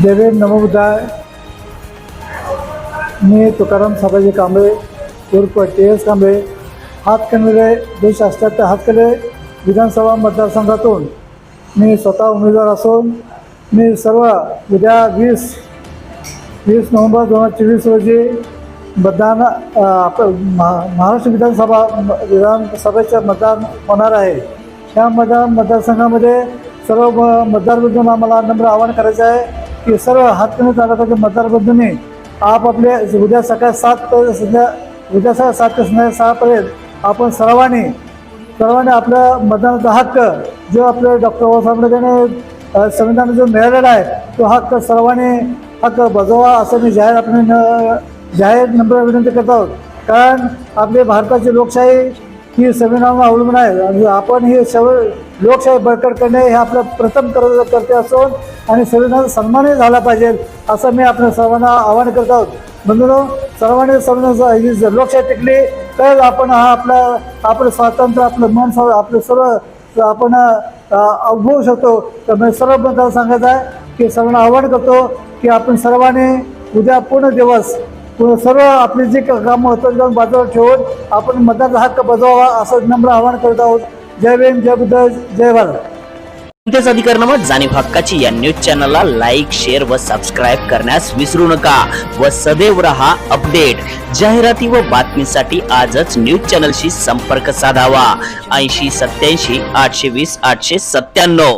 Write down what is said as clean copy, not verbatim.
जय भीम नमो बुद्धाय। मी तुकाराम साबाजी कांबळे उर्फ TS कांबळे हातकणंगले 288 हातकणंगले विधानसभा मतदारसंघातून मी स्वतः उमेदवार असून मी सर्व उद्या 20 नोव्हेंबर 2024 रोजी मतदान महाराष्ट्र विधानसभेचे मतदान होणार आहे। या मतदारसंघामध्ये सर्व मतदार बंधूंना मला नम्र आवाहन करायचं आहे की सर्व हातकणंगले तालुक्यातील मतदार बंधूंनी आपले उद्या सकाळी 7 ते संध्याकाळी 7 ते संध्याकाळी 6 पर्यंत आपण सर्वांनी आपल्या मतदानाचा हक्क जो आपल्या डॉक्टर बाबासाहेब आंबेडकरांनी संविधानात जो मिळालेला आहे तो हक्क सर्वांनी हक्क बजावा असं मी जाहीर नम्र विनंती करत आहोत। कारण आपली भारताची लोकशाही ही संविधानावर अवलंबून आहे आणि आपण ही लोकशाही बळकट करणे हे आपलं प्रथम कर्तव्य असून आणि संविधानाचा सन्मानही झाला पाहिजे असं मी आपल्या सर्वांना आवाहन करत आहोत। बंधूंनो, सर्वांनी संविधानाचा लोकशाही टिकली तर आपण आपलं स्वातंत्र्य आपलं मन आपलं सर्व आपण अनुभवू शकतो। तर मी सर्व बंधूंना सांगायचं आहे की सर्वांना आवाहन करतो की आपण सर्वांनी उद्या पूर्ण दिवस सर्व आपली जी कामं होतं बाजूला ठेवून आपण मतदानाचा हक्क बजावावा असं नम्र आवाहन करत आहोत। जय भीम, जय बुद्ध, जय भारत। कोणत्याच अधिकारनामा जाणीव हक्काची या न्यूज चॅनलला लाईक, शेअर व सबस्क्राईब करण्यास विसरू नका व सदैव रहा अपडेट। जाहिराती व बातमीसाठी आजच न्यूज चॅनलशी संपर्क साधावा 80 87 820 897।